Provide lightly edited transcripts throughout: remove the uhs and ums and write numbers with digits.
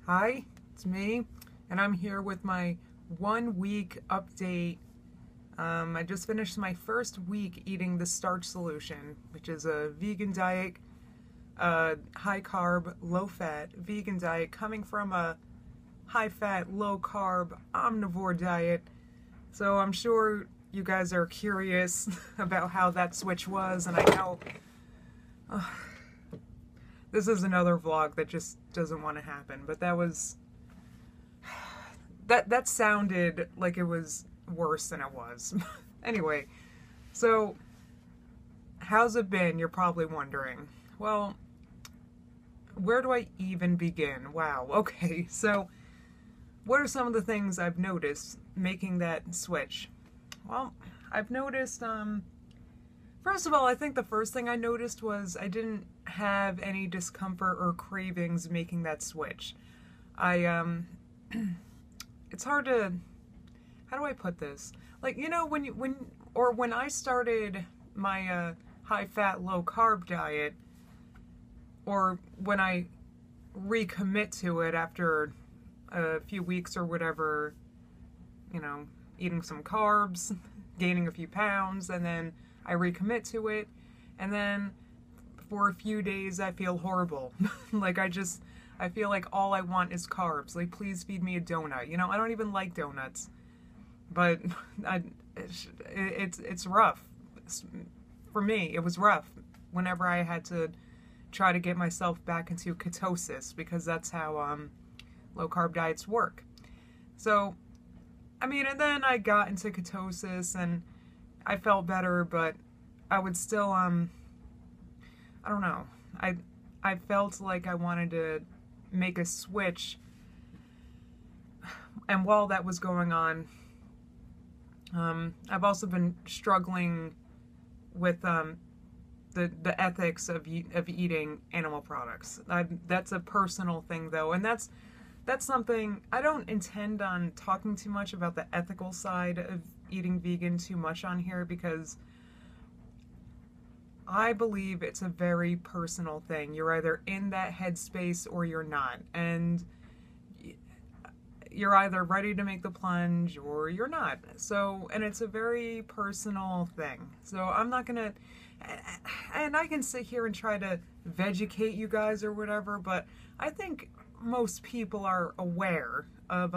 Hi, it's me, and I'm here with my 1 week update. I just finished my first week eating the Starch Solution, which is a vegan diet, high carb, low fat vegan diet coming from a high fat, low carb, omnivore diet. So I'm sure you guys are curious about how that switch was, and I know this is another vlog that just doesn't want to happen, but that sounded like it was worse than it was. Anyway, so how's it been? You're probably wondering. Well, where do I even begin? Wow, okay, so what are some of the things I've noticed making that switch? Well, I've noticed, first of all, I think the first thing I noticed was I didn't have any discomfort or cravings making that switch. It's hard to, how do I put this? Like, you know, when I started my high-fat, low-carb diet, or when I recommit to it after a few weeks or whatever, you know, eating some carbs, gaining a few pounds, and then I recommit to it, and then for a few days I feel horrible. Like I feel like all I want is carbs. Like, please feed me a donut. You know, I don't even like donuts, but it's rough. For me, it was rough whenever I had to try to get myself back into ketosis, because that's how low carb diets work. So, I mean, and then I got into ketosis and I felt better, but I would still, I don't know. I felt like I wanted to make a switch, and while that was going on, I've also been struggling with the ethics of eating animal products. That's a personal thing, though, and that's something I don't intend on talking too much about, the ethical side of eating vegan too much on here, because I believe it's a very personal thing. You're either in that headspace or you're not, and you're either ready to make the plunge or you're not. So, and it's a very personal thing. So I'm not gonna, and I can sit here and try to vegucate you guys or whatever, but I think most people are aware of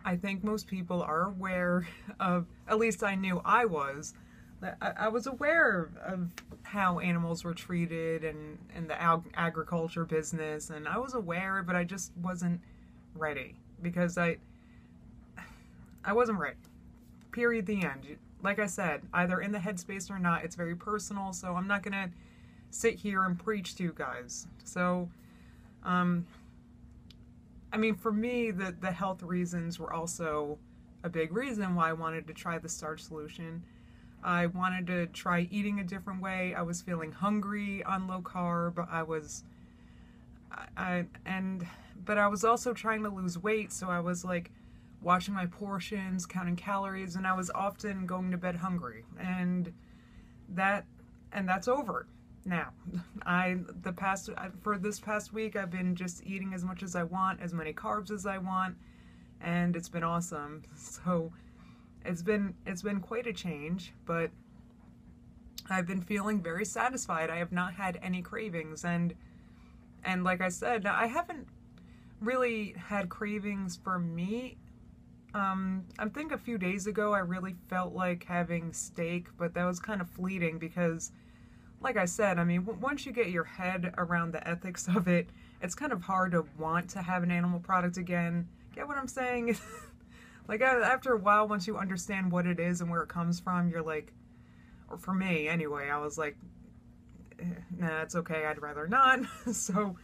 I think most people are aware of, at least I knew I was, that I was aware of how animals were treated and the agriculture business, and I was aware, but I just wasn't ready, because I wasn't ready. Period, the end. Like I said, either in the headspace or not, it's very personal, so I'm not gonna sit here and preach to you guys. So, I mean, for me, the health reasons were also a big reason why I wanted to try the Starch Solution. I wanted to try eating a different way. I was feeling hungry on low carb. But I was also trying to lose weight, so I was like watching my portions, counting calories, and I was often going to bed hungry. And that's over now. For this past week, I've been just eating as much as I want, as many carbs as I want, and it's been awesome. So it's been quite a change, but I've been feeling very satisfied. I have not had any cravings, and like I said, I haven't really had cravings for meat. I think a few days ago I really felt like having steak, but that was kind of fleeting, because like I said, I mean, once you get your head around the ethics of it, it's kind of hard to want to have an animal product again. Get what I'm saying? Like, after a while, once you understand what it is and where it comes from, you're like, or for me anyway, I was like, nah, it's okay, I'd rather not. So,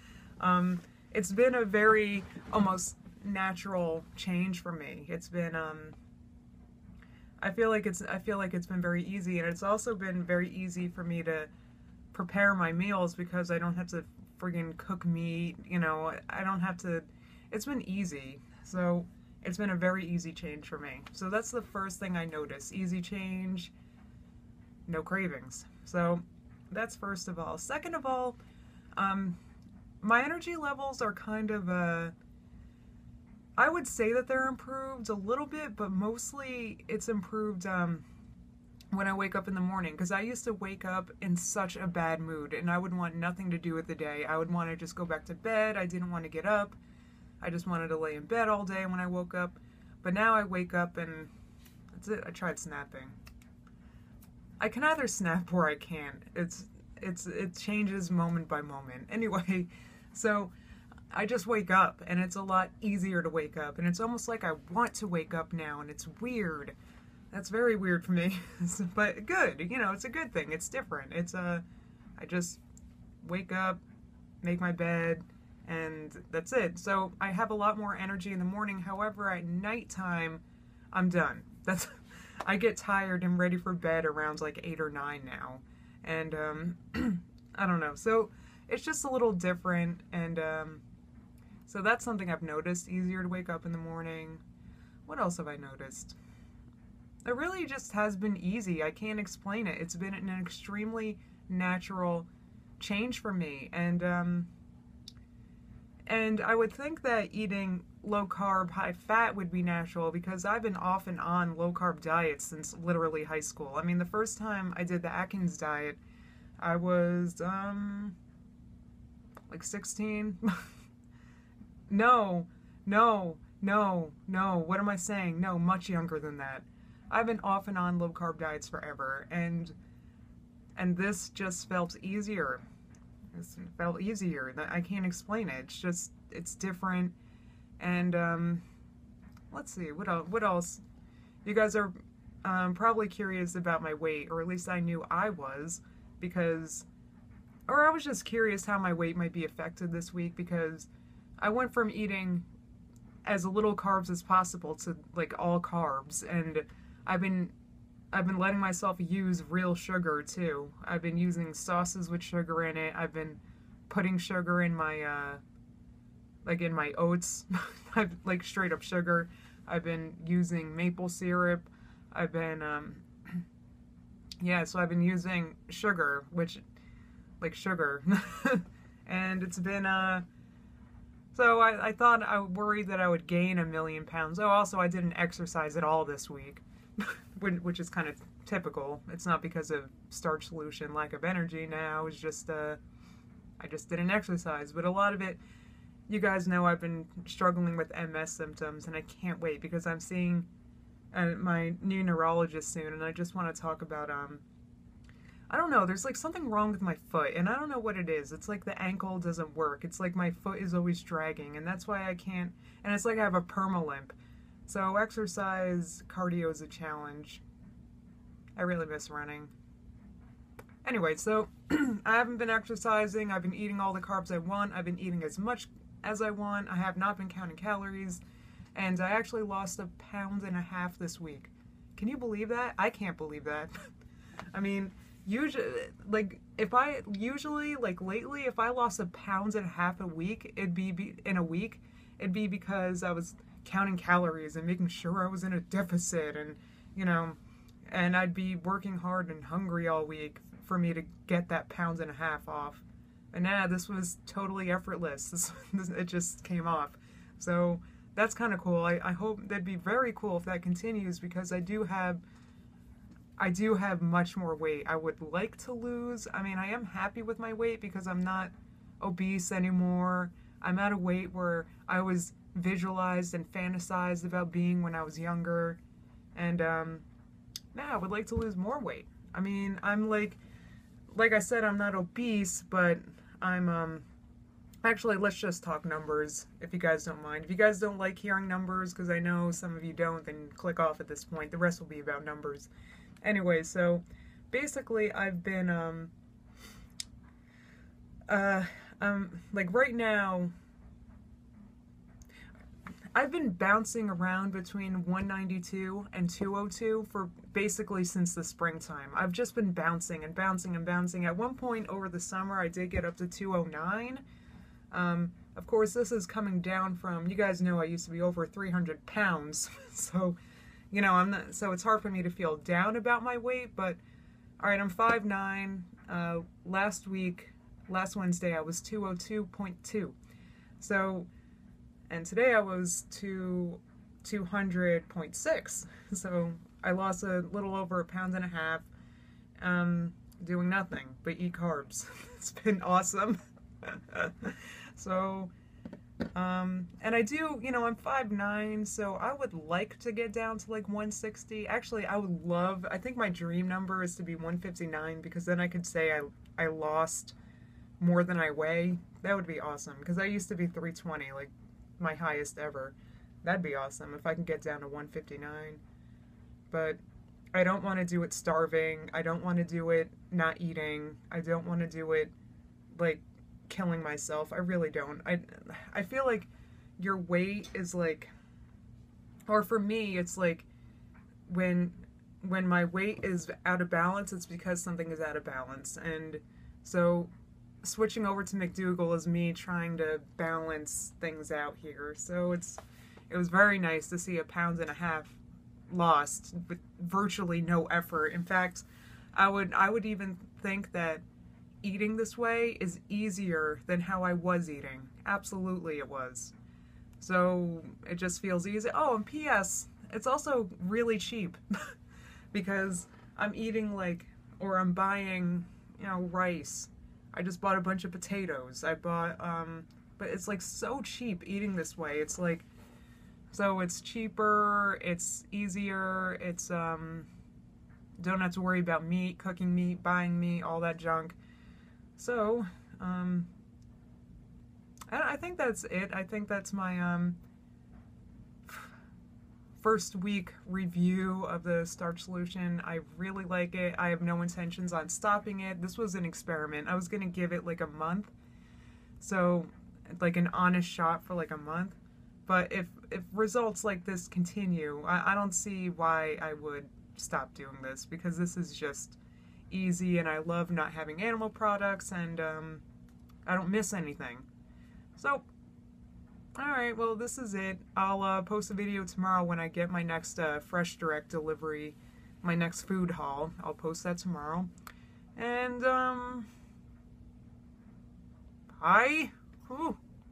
it's been a very almost natural change for me. It's been, I feel like it's been very easy, and it's also been very easy for me to prepare my meals, because I don't have to friggin' cook meat, you know, I don't have to, it's been easy. So it's been a very easy change for me. So that's the first thing I noticed. Easy change, no cravings. So that's first of all. Second of all, My energy levels are kind of, I would say that they're improved a little bit, but mostly it's improved when I wake up in the morning, because I used to wake up in such a bad mood and I would want nothing to do with the day. I would want to just go back to bed. I didn't want to get up. I just wanted to lay in bed all day when I woke up. But now I wake up and that's it. I tried snapping. I can either snap or I can't. It changes moment by moment. Anyway, so I just wake up and it's a lot easier to wake up, and it's almost like I want to wake up now, and it's weird. That's very weird for me, but good. You know, it's a good thing. It's different. I just wake up, make my bed, and that's it. So I have a lot more energy in the morning. However, at nighttime, I'm done. I get tired and ready for bed around like 8 or 9 now. And I don't know. So it's just a little different, and so that's something I've noticed. Easier to wake up in the morning. What else have I noticed? It really just has been easy. I can't explain it. It's been an extremely natural change for me, and I would think that eating low carb, high fat would be natural, because I've been off and on low carb diets since literally high school. I mean, the first time I did the Atkins diet, I was like 16. No. What am I saying? No, much younger than that. I've been off and on low carb diets forever, and this just felt easier. It felt easier. I can't explain it. It's different. And let's see, what else? You guys are probably curious about my weight, or at least I knew I was, or I was just curious how my weight might be affected this week, because I went from eating as little carbs as possible to like all carbs, and I've been letting myself use real sugar too. I've been using sauces with sugar in it. I've been putting sugar in my like in my oats. I've like straight up sugar. I've been using maple syrup. I've been yeah, so I've been using sugar, which like sugar. And it's been so I thought, I worried that I would gain 1,000,000 pounds. Oh, also I didn't exercise at all this week. Which is kind of typical. It's not because of Starch Solution, lack of energy now. It's just, I just didn't exercise. But a lot of it, you guys know I've been struggling with MS symptoms, and I can't wait, because I'm seeing my new neurologist soon, and I just want to talk about, I don't know, there's like something wrong with my foot, and I don't know what it is. It's like the ankle doesn't work. It's like my foot is always dragging, and that's why I can't, and it's like I have a perma-limp. So exercise, cardio is a challenge. I really miss running. Anyway, so I haven't been exercising. I've been eating all the carbs I want. I've been eating as much as I want. I have not been counting calories. And I actually lost 1.5 pounds this week. Can you believe that? I can't believe that. I mean, usually, like, lately, if I lost 1.5 pounds a week, it'd be because I was counting calories and making sure I was in a deficit, and you know, and I'd be working hard and hungry all week for me to get that 1.5 pounds off. And now this was totally effortless. It just came off. So that's kind of cool. I hope that'd be very cool if that continues, because I do have much more weight I would like to lose. I mean, I am happy with my weight because I'm not obese anymore. I'm at a weight where I was visualized and fantasized about being when I was younger, and now I would like to lose more weight. I mean, I'm like I said, I'm not obese, but I'm actually, let's just talk numbers, if you guys don't mind. If you guys don't like hearing numbers, because I know some of you don't, then click off at this point. The rest will be about numbers. Anyway, so basically I've been like right now, I've been bouncing around between 192 and 202 for basically since the springtime. I've just been bouncing and bouncing and bouncing. At one point over the summer, I did get up to 209. Of course, this is coming down from, you guys know I used to be over 300 pounds. So, you know, so it's hard for me to feel down about my weight, but all right, I'm 5'9". Last week, last Wednesday I was 202.2. So, and today I was 200.6. So I lost a little over 1.5 pounds, doing nothing but eat carbs. It's been awesome. So, and I do, you know, I'm 5'9", so I would like to get down to like 160. Actually, I think my dream number is to be 159, because then I could say I lost more than I weigh. That would be awesome, because I used to be 320, like my highest ever. That'd be awesome if I can get down to 159. But I don't want to do it starving. I don't want to do it not eating. I don't want to do it like killing myself. I really don't. I feel like your weight is like, or for me, it's like when my weight is out of balance, it's because something is out of balance. And so switching over to McDougall is me trying to balance things out here. So it was very nice to see 1.5 pounds lost with virtually no effort. In fact, I would even think that eating this way is easier than how I was eating. Absolutely it was. So it just feels easy. Oh, and P.S. it's also really cheap because I'm eating or I'm buying, you know, rice. I just bought a bunch of potatoes. I bought, but it's like so cheap eating this way. It's like, so it's cheaper, it's easier, it's, don't have to worry about meat, cooking meat, buying meat, all that junk. So, I think that's it. I think that's my, first week review of the Starch Solution. I really like it. I have no intentions on stopping it. This was an experiment. I was going to give it like a month. So, like an honest shot for like a month. But if results like this continue, I don't see why I would stop doing this, because this is just easy and I love not having animal products, and I don't miss anything. So, alright, well, this is it. I'll post a video tomorrow when I get my next fresh direct delivery, my next food haul. I'll post that tomorrow. And, bye. Ooh.